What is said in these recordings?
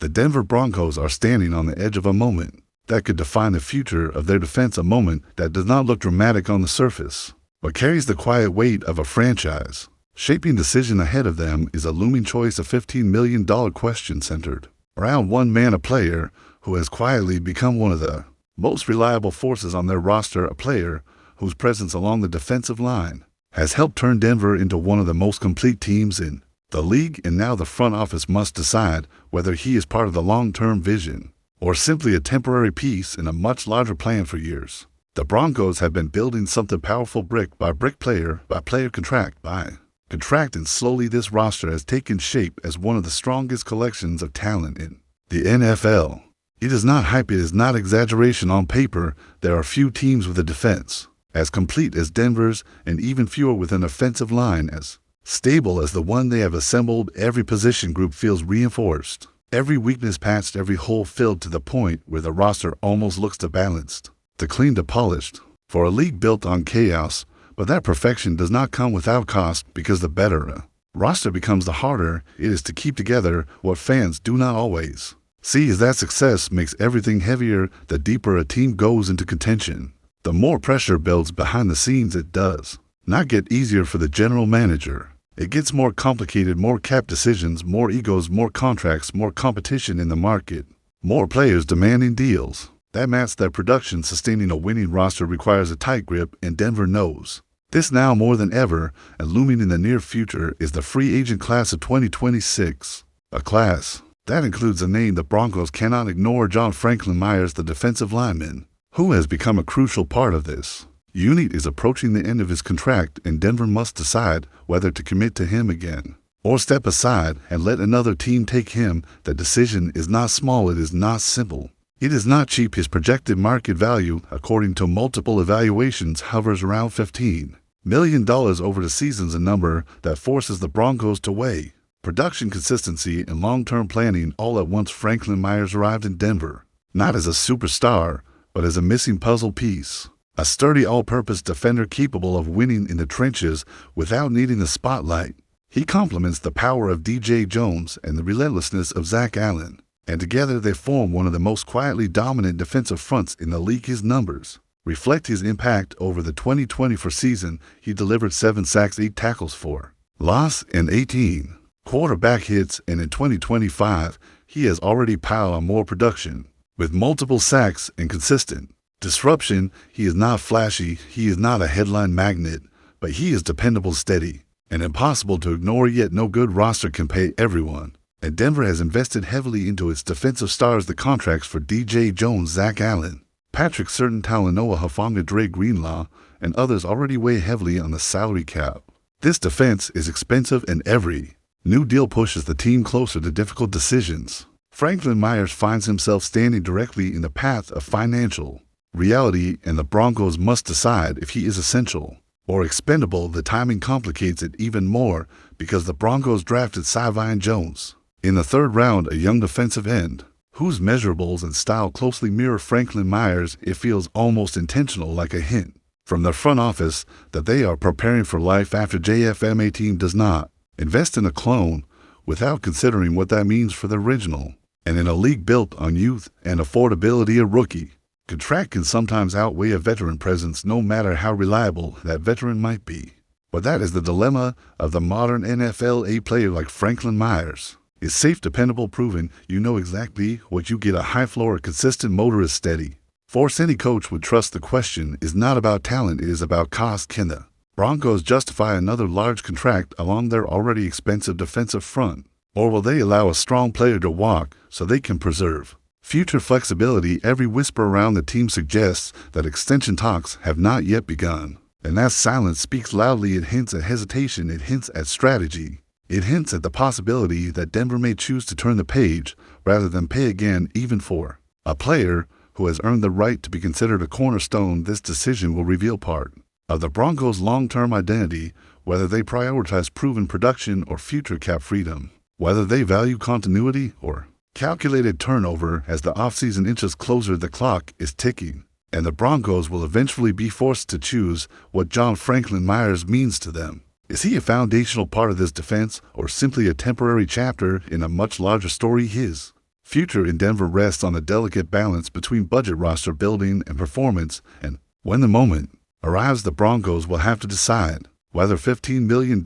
The Denver Broncos are standing on the edge of a moment that could define the future of their defense, a moment that does not look dramatic on the surface, but carries the quiet weight of a franchise. Shaping decision ahead of them is a looming choice, a $15 million question centered around one man, a player who has quietly become one of the most reliable forces on their roster, a player whose presence along the defensive line has helped turn Denver into one of the most complete teams in the league, and now the front office must decide whether he is part of the long-term vision or simply a temporary piece in a much larger plan. For years, the Broncos have been building something powerful, brick by brick, player by player, contract by contract, and slowly this roster has taken shape as one of the strongest collections of talent in the NFL. It is not hype, it is not exaggeration. On paper, there are few teams with a defense as complete as Denver's, and even fewer with an offensive line as stable as the one they have assembled. Every position group feels reinforced, every weakness patched, every hole filled to the point where the roster almost looks too balanced, too clean, too polished for a league built on chaos. But that perfection does not come without cost, because the better a roster becomes, the harder it is to keep together. What fans do not always see is that success makes everything heavier. The deeper a team goes into contention, the more pressure builds behind the scenes. It does not get easier for the general manager. It gets more complicated, more cap decisions, more egos, more contracts, more competition in the market, more players demanding deals that match their production. Sustaining a winning roster requires a tight grip, and Denver knows this now more than ever. And looming in the near future is the free agent class of 2026, a class that includes a name the Broncos cannot ignore: John Franklin Myers, the defensive lineman, who has become a crucial part of this unit, is approaching the end of his contract, and Denver must decide whether to commit to him again or step aside and let another team take him. The decision is not small, it is not simple, it is not cheap. His projected market value, according to multiple evaluations, hovers around $15 million over the seasons, a number that forces the Broncos to weigh production, consistency, and long-term planning all at once. Franklin Myers arrived in Denver not as a superstar, but as a missing puzzle piece, a sturdy all-purpose defender capable of winning in the trenches without needing the spotlight. He complements the power of DJ Jones and the relentlessness of Zach Allen, and together they form one of the most quietly dominant defensive fronts in the league. His numbers reflect his impact. Over the 2024 season, he delivered 7 sacks, 8 tackles for loss, and 18 quarterback hits, and in 2025, he has already piled on more production with multiple sacks and consistent disruption. He is not flashy, he is not a headline magnet, but he is dependable, steady, and impossible to ignore. Yet no good roster can pay everyone, and Denver has invested heavily into its defensive stars. The contracts for DJ Jones, Zach Allen, Patrick Surtain, Talanoa Hufanga, Dre Greenlaw, and others already weigh heavily on the salary cap. This defense is expensive, and every new deal pushes the team closer to difficult decisions. Franklin Myers finds himself standing directly in the path of financial reality, and the Broncos must decide if he is essential or expendable. The timing complicates it even more, because the Broncos drafted Syvian Jones in the 3rd round, a young defensive end whose measurables and style closely mirror Franklin Myers. It feels almost intentional, like a hint from the front office that they are preparing for life after JFM. Team does not invest in a clone without considering what that means for the original. And in a league built on youth and affordability, a rookie contract can sometimes outweigh a veteran presence, no matter how reliable that veteran might be. But that is the dilemma of the modern NFL. A player like Franklin Myers is safe, dependable, proven. You know exactly what you get: a high floor, a consistent motorist, steady force any coach would trust. The question is not about talent, it is about cost. Can the Broncos justify another large contract along their already expensive defensive front, or will they allow a strong player to walk so they can preserve future flexibility? Every whisper around the team suggests that extension talks have not yet begun, and that silence speaks loudly. It hints at hesitation, it hints at strategy, it hints at the possibility that Denver may choose to turn the page rather than pay again, even for a player who has earned the right to be considered a cornerstone. This decision will reveal part of the Broncos' long-term identity, whether they prioritize proven production or future cap freedom, whether they value continuity or calculated turnover. As the offseason inches closer, the clock is ticking, and the Broncos will eventually be forced to choose what John Franklin Myers means to them. Is he a foundational part of this defense, or simply a temporary chapter in a much larger story? His future in Denver rests on a delicate balance between budget roster building and performance, and when the moment arrives, the Broncos will have to decide whether $15 million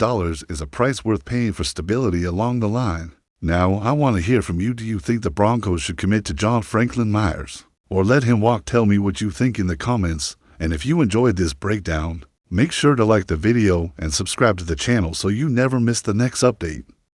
is a price worth paying for stability along the line. Now, I want to hear from you. Do you think the Broncos should commit to John Franklin Myers or let him walk? Tell me what you think in the comments. And if you enjoyed this breakdown, make sure to like the video and subscribe to the channel so you never miss the next update.